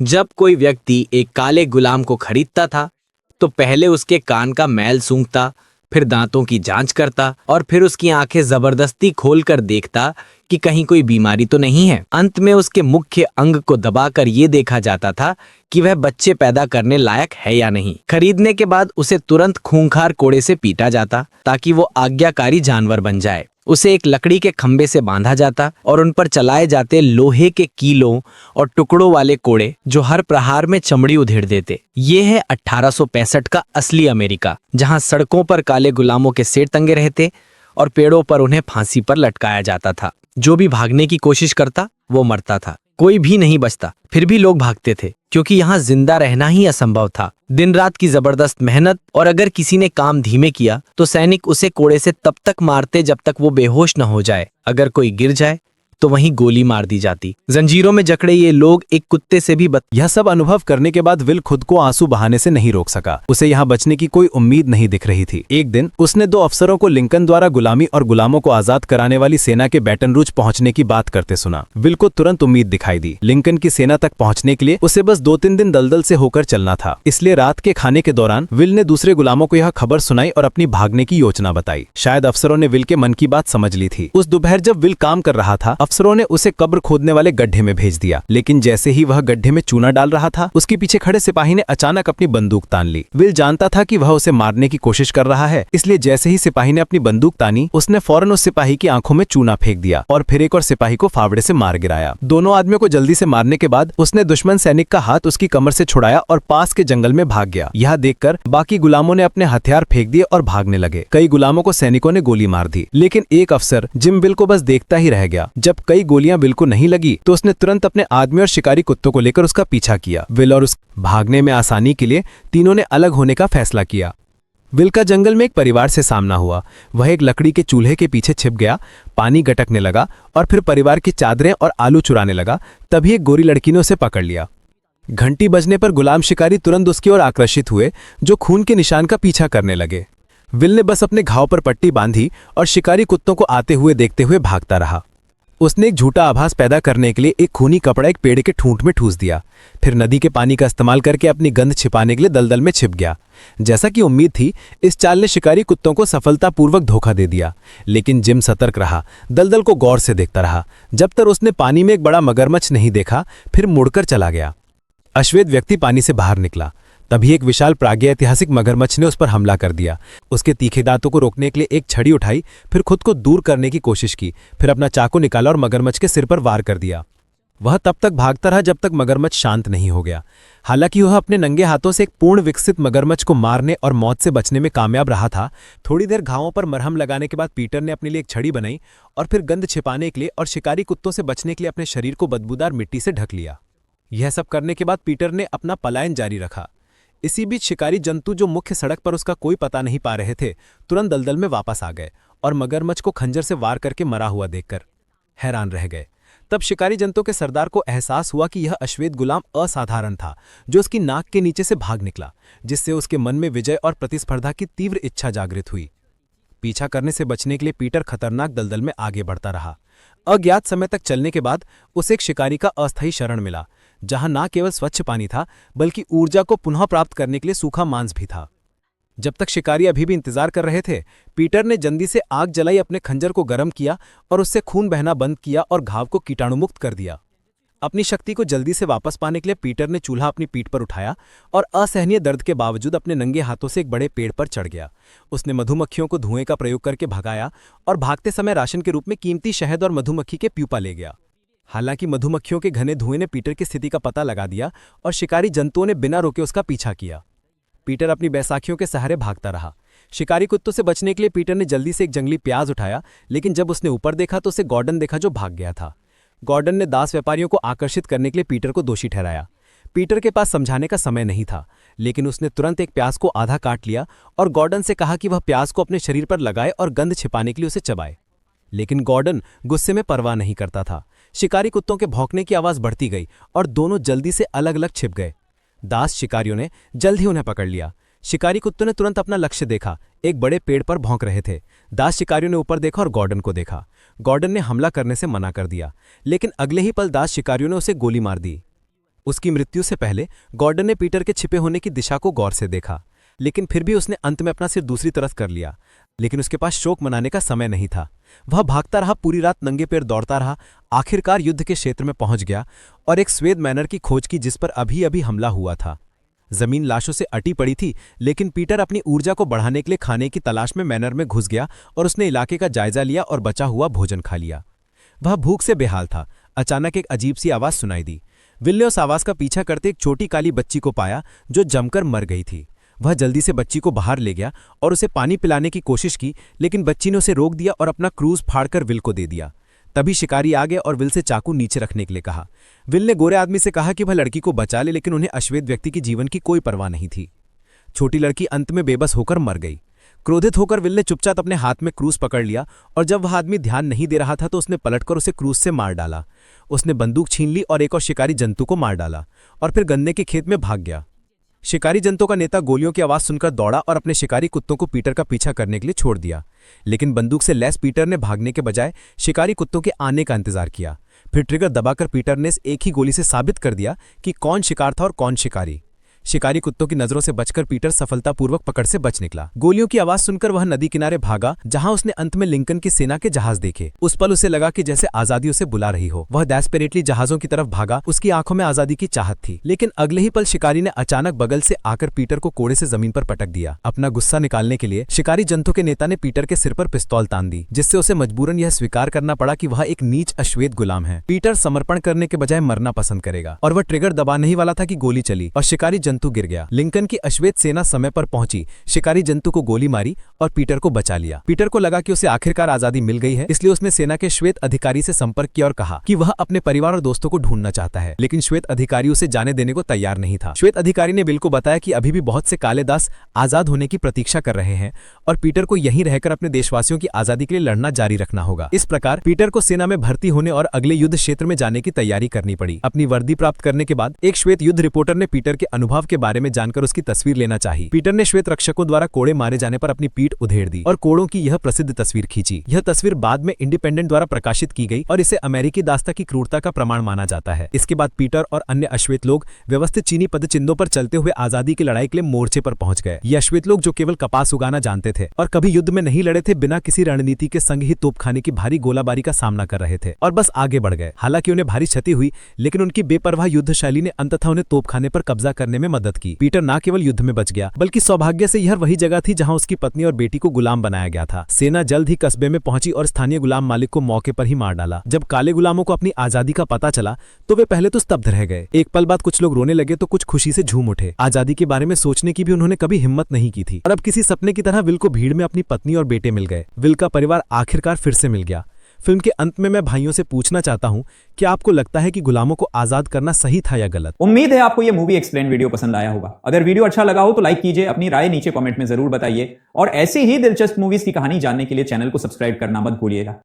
जब कोई व्यक्ति एक काले गुलाम को खरीदता था तो पहले उसके कान का मैल सूंघता, फिर दांतों की जांच करता और फिर उसकी आंखें जबरदस्ती खोलकर देखता कि कहीं कोई बीमारी तो नहीं है। अंत में उसके मुख्य अंग को दबाकर ये देखा जाता था कि वह बच्चे पैदा करने लायक है या नहीं। खरीदने के बाद उसे तुरंत खूंखार कोड़े से पीटा जाता ताकि वो आज्ञाकारी जानवर बन जाए। उसे एक लकड़ी के खंभे से बांधा जाता और उन पर चलाए जाते लोहे के कीलों और टुकड़ों वाले कोड़े जो हर प्रहार में चमड़ी उधेड़ देते। ये है 1865 का असली अमेरिका, जहां सड़कों पर काले गुलामों के सेर तंगे रहते और पेड़ों पर उन्हें फांसी पर लटकाया जाता था। जो भी भागने की कोशिश करता वो मरता था, कोई भी नहीं बचता। फिर भी लोग भागते थे क्योंकि यहाँ जिंदा रहना ही असंभव था। दिन रात की जबरदस्त मेहनत, और अगर किसी ने काम धीमे किया तो सैनिक उसे कोड़े से तब तक मारते जब तक वो बेहोश न हो जाए। अगर कोई गिर जाए तो वहीं गोली मार दी जाती। जंजीरों में जकड़े ये लोग एक कुत्ते से भी यह सब अनुभव करने के बाद विल खुद को आंसू बहाने से नहीं रोक सका। उसे यहाँ बचने की कोई उम्मीद नहीं दिख रही थी। एक दिन उसने 2 अफसरों को लिंकन द्वारा गुलामी और गुलामों को आजाद कराने वाली सेना के बैटन रूज पहुंचने की बात करते सुना। विल को तुरंत उम्मीद दिखाई दी। लिंकन की सेना तक पहुंचने के लिए उसे बस 2-3 दिन दलदल से होकर चलना था। इसलिए रात के खाने के दौरान विल ने दूसरे गुलामों को यह खबर सुनाई और अपनी भागने की योजना बताई। शायद अफसरों ने विल के मन की बात समझ ली थी। उस दोपहर जब विल काम कर रहा था, अफसरों ने उसे कब्र खोदने वाले गड्ढे में भेज दिया। लेकिन जैसे ही वह गड्ढे में चूना डाल रहा था, उसके पीछे खड़े सिपाही ने अचानक अपनी बंदूक तान ली। विल जानता था कि वह उसे मारने की कोशिश कर रहा है, इसलिए जैसे ही सिपाही ने अपनी बंदूक तानी, उसने फौरन उस सिपाही की आंखों में चूना फेंक दिया और फिर एक और सिपाही को फावड़े से मार गिराया। दोनों आदमियों को जल्दी से मारने के बाद उसने दुश्मन सैनिक का हाथ उसकी कमर से छुड़ाया और पास के जंगल में भाग गया। यह देखकर बाकी गुलामों ने अपने हथियार फेंक दिए और भागने लगे। कई गुलामों को सैनिकों ने गोली मार दी, लेकिन एक अफसर जिम विल को बस देखता ही रह गया। जब कई गोलियां विल को नहीं लगी तो उसने तुरंत अपने आदमी और शिकारी कुत्तों को लेकर उसका पीछा किया। विल और उस भागने में आसानी के लिए तीनों ने अलग होने का फैसला किया। विल का जंगल में एक परिवार से सामना हुआ। वह एक लकड़ी के चूल्हे के पीछे छिप गया, पानी गटकने लगा और फिर परिवार की चादरें और आलू चुराने लगा। तभी एक गोरी लड़की ने उसे पकड़ लिया। घंटी बजने पर गुलाम शिकारी तुरंत उसकी ओर आकर्षित हुए, जो खून के निशान का पीछा करने लगे। विल ने बस अपने घाव पर पट्टी बांधी और शिकारी कुत्तों को आते हुए देखते हुए भागता रहा। उसने एक झूठा आभास पैदा करने के लिए एक खूनी कपड़ा एक पेड़ के ठूंठ में ठूस दिया, फिर नदी के पानी का इस्तेमाल करके अपनी गंध छिपाने के लिए दलदल में छिप गया। जैसा कि उम्मीद थी, इस चाल ने शिकारी कुत्तों को सफलतापूर्वक धोखा दे दिया। लेकिन जिम सतर्क रहा, दलदल को गौर से देखता रहा, जब तक उसने पानी में एक बड़ा मगरमच्छ नहीं देखा, फिर मुड़कर चला गया। अश्वेत व्यक्ति पानी से बाहर निकला। तभी एक विशाल प्रागैतिहासिक मगरमच्छ ने उस पर हमला कर दिया। उसके तीखे दांतों को रोकने के लिए एक छड़ी उठाई, फिर खुद को दूर करने की कोशिश की, फिर अपना चाकू निकाला और मगरमच्छ के सिर पर वार कर दिया। वह तब तक भागता रहा जब तक मगरमच्छ शांत नहीं हो गया। हालांकि वह अपने नंगे हाथों से एक पूर्ण विकसित मगरमच्छ को मारने और मौत से बचने में कामयाब रहा था। थोड़ी देर घावों पर मरहम लगाने के बाद पीटर ने अपने लिए एक छड़ी बनाई और फिर गंध छिपाने के लिए और शिकारी कुत्तों से बचने के लिए अपने शरीर को बदबूदार मिट्टी से ढक लिया। यह सब करने के बाद पीटर ने अपना पलायन जारी रखा। इसी बीच शिकारी जंतु, जो मुख्य सड़क पर उसका कोई पता नहीं पा रहे थे, तुरंत दलदल में वापस आ गए और मगरमच्छ को खंजर से वार करके मरा हुआ देखकर हैरान रह गए। तब शिकारी जंतु के सरदार को एहसास हुआ कि यह अश्वेत गुलाम असाधारण था, जो उसकी नाक के नीचे से भाग निकला, जिससे उसके मन में विजय और प्रतिस्पर्धा की तीव्र इच्छा जागृत हुई। पीछा करने से बचने के लिए पीटर खतरनाक दलदल में आगे बढ़ता रहा। अज्ञात समय तक चलने के बाद उसे एक शिकारी का अस्थायी शरण मिला, जहां न केवल स्वच्छ पानी था बल्कि ऊर्जा को पुनः प्राप्त करने के लिए सूखा मांस भी था। जब तक शिकारी अभी भी इंतजार कर रहे थे, पीटर ने जल्दी से आग जलाई, अपने खंजर को गर्म किया और उससे खून बहना बंद किया और घाव को कीटाणुमुक्त कर दिया। अपनी शक्ति को जल्दी से वापस पाने के लिए पीटर ने चूल्हा अपनी पीठ पर उठाया और असहनीय दर्द के बावजूद अपने नंगे हाथों से एक बड़े पेड़ पर चढ़ गया। उसने मधुमक्खियों को धुएं का प्रयोग करके भगाया और भागते समय राशन के रूप में कीमती शहद और मधुमक्खी के प्यूपा ले गया। हालांकि मधुमक्खियों के घने धुएं ने पीटर की स्थिति का पता लगा दिया और शिकारी जंतुओं ने बिना रोके उसका पीछा किया। पीटर अपनी बैसाखियों के सहारे भागता रहा। शिकारी कुत्तों से बचने के लिए पीटर ने जल्दी से एक जंगली प्याज उठाया, लेकिन जब उसने ऊपर देखा तो उसे गॉर्डन देखा, जो भाग गया था। गॉर्डन ने दास व्यापारियों को आकर्षित करने के लिए पीटर को दोषी ठहराया। पीटर के पास समझाने का समय नहीं था, लेकिन उसने तुरंत एक प्याज को आधा काट लिया और गॉर्डन से कहा कि वह प्याज को अपने शरीर पर लगाए और गंध छिपाने के लिए उसे चबाए। लेकिन गॉर्डन गुस्से में परवाह नहीं करता था। शिकारी कुत्तों के भौंकने की आवाज बढ़ती गई और दोनों जल्दी से अलग अलग छिप गए। दास शिकारियों ने जल्द ही उन्हें पकड़ लिया। शिकारी कुत्तों ने तुरंत अपना लक्ष्य देखा, एक बड़े पेड़ पर भौंक रहे थे। दास शिकारियों ने ऊपर देखा और गॉर्डन को देखा। गॉर्डन ने हमला करने से मना कर दिया, लेकिन अगले ही पल दास शिकारियों ने उसे गोली मार दी। उसकी मृत्यु से पहले गॉर्डन ने पीटर के छिपे होने की दिशा को गौर से देखा, लेकिन फिर भी उसने अंत में अपना सिर दूसरी तरफ कर लिया। लेकिन उसके पास शोक मनाने का समय नहीं था। वह भागता रहा, पूरी रात नंगे पैर दौड़ता रहा, आखिरकार युद्ध के क्षेत्र में पहुंच गया और एक स्वेद मैनर की खोज की जिस पर अभी अभी हमला हुआ था। जमीन लाशों से अटी पड़ी थी, लेकिन पीटर अपनी ऊर्जा को बढ़ाने के लिए खाने की तलाश में मैनर में घुस गया और उसने इलाके का जायजा लिया और बचा हुआ भोजन खा लिया। वह भूख से बेहाल था। अचानक एक अजीब सी आवाज सुनाई दी। विल ने उस आवाज का पीछा करते एक छोटी काली बच्ची को पाया जो जमकर मर गई थी। वह जल्दी से बच्ची को बाहर ले गया और उसे पानी पिलाने की कोशिश की, लेकिन बच्ची ने उसे रोक दिया और अपना क्रूज फाड़कर विल को दे दिया। तभी शिकारी आ गए और विल से चाकू नीचे रखने के लिए कहा। विल ने गोरे आदमी से कहा कि वह लड़की को बचा ले, लेकिन उन्हें अश्वेत व्यक्ति की जीवन की कोई परवाह नहीं थी। छोटी लड़की अंत में बेबस होकर मर गई। क्रोधित होकर विल ने चुपचाप अपने हाथ में क्रूज पकड़ लिया और जब वह आदमी ध्यान नहीं दे रहा था तो उसने पलटकर उसे क्रूज से मार डाला। उसने बंदूक छीन ली और एक और शिकारी जंतु को मार डाला और फिर गन्ने के खेत में भाग गया। शिकारी जंतु का नेता गोलियों की आवाज सुनकर दौड़ा और अपने शिकारी कुत्तों को पीटर का पीछा करने के लिए छोड़ दिया, लेकिन बंदूक से लैस पीटर ने भागने के बजाय शिकारी कुत्तों के आने का इंतजार किया। फिर ट्रिगर दबाकर पीटर ने इस एक ही गोली से साबित कर दिया कि कौन शिकार था और कौन शिकारी। शिकारी कुत्तों की नजरों से बचकर पीटर सफलतापूर्वक पकड़ से बच निकला। गोलियों की आवाज सुनकर वह नदी किनारे भागा, जहां उसने अंत में लिंकन की सेना के जहाज देखे। उस पल उसे लगा कि जैसे आजादी उसे बुला रही हो। वह डेस्परेटली जहाजों की तरफ भागा। उसकी आंखों में आजादी की चाहत थी, लेकिन अगले ही पल शिकारी ने अचानक बगल से आकर पीटर को कोड़े से जमीन पर पटक दिया। अपना गुस्सा निकालने के लिए शिकारी जंतु के नेता ने पीटर के सिर पर पिस्तौल तान दी, जिससे उसे मजबूरन यह स्वीकार करना पड़ा कि वह एक नीच अश्वेत गुलाम है। पीटर समर्पण करने के बजाय मरना पसंद करेगा और वह ट्रिगर दबाने ही वाला था कि गोली चली और शिकारी जंतु गिर गया। लिंकन की अश्वेत सेना समय पर पहुंची, शिकारी जंतु को गोली मारी और पीटर को बचा लिया। पीटर को लगा कि उसे आखिरकार आजादी मिल गई है, इसलिए उसने सेना के श्वेत अधिकारी से संपर्क किया और कहा कि वह अपने परिवार और दोस्तों को ढूंढना चाहता है, लेकिन श्वेत अधिकारी उसे जाने देने को तैयार नहीं था। श्वेत अधिकारी ने विल को बताया कि अभी भी बहुत से काले दास आजाद होने की प्रतीक्षा कर रहे हैं और पीटर को यहीं रहकर अपने देशवासियों की आजादी के लिए लड़ना जारी रखना होगा। इस प्रकार पीटर को सेना में भर्ती होने और अगले युद्ध क्षेत्र में जाने की तैयारी करनी पड़ी। अपनी वर्दी प्राप्त करने के बाद एक श्वेत युद्ध रिपोर्टर ने पीटर के अनुभव के बारे में जानकर उसकी तस्वीर लेना चाहिए। पीटर ने श्वेत रक्षकों द्वारा कोड़े मारे जाने पर अपनी पीठ उधेड़ दी और कोड़ों की यह प्रसिद्ध तस्वीर खींची। यह तस्वीर बाद में इंडिपेंडेंट द्वारा प्रकाशित की गई और इसे अमेरिकी दास्ता की क्रूरता का प्रमाण माना जाता है। इसके बाद पीटर और अन्य अश्वेत लोग व्यवस्थित चीनी पदचिन्हों पर चलते हुए आजादी की लड़ाई के लिए मोर्चे पर पहुंच गए। ये अश्वेत लोग जो केवल कपास उगाना जानते थे और कभी युद्ध में नहीं लड़े थे, बिना किसी रणनीति के संग ही तोपखाने की भारी गोलाबारी का सामना कर रहे थे और बस आगे बढ़ गए। हालांकि उन्हें भारी क्षति हुई, लेकिन उनकी बेपरवाह युद्ध शैली ने अंततः उन्हें तोपखाने पर कब्जा करने में मदद की। पीटर न केवल युद्ध में बच गया, बल्कि सौभाग्य से यह वही जगह थी जहां उसकी पत्नी और बेटी को गुलाम बनाया गया था। सेना जल्द ही कस्बे में पहुंची और स्थानीय गुलाम मालिक को मौके पर ही मार डाला। जब काले गुलामों को अपनी आजादी का पता चला तो वे पहले तो स्तब्ध रह गए। एक पल बाद कुछ लोग रोने लगे तो कुछ खुशी से झूम उठे। आजादी के बारे में सोचने की भी उन्होंने कभी हिम्मत नहीं की थी और अब किसी सपने की तरह विल को भीड़ में अपनी पत्नी और बेटे मिल गए। विल का परिवार आखिरकार फिर से मिल गया। फिल्म के अंत में मैं भाइयों से पूछना चाहता हूं कि आपको लगता है कि गुलामों को आजाद करना सही था या गलत? उम्मीद है आपको यह मूवी एक्सप्लेन वीडियो पसंद आया होगा। अगर वीडियो अच्छा लगा हो तो लाइक कीजिए, अपनी राय नीचे कमेंट में जरूर बताइए और ऐसी ही दिलचस्प मूवीज की कहानी जानने के लिए चैनल को सब्सक्राइब करना मत भूलिएगा।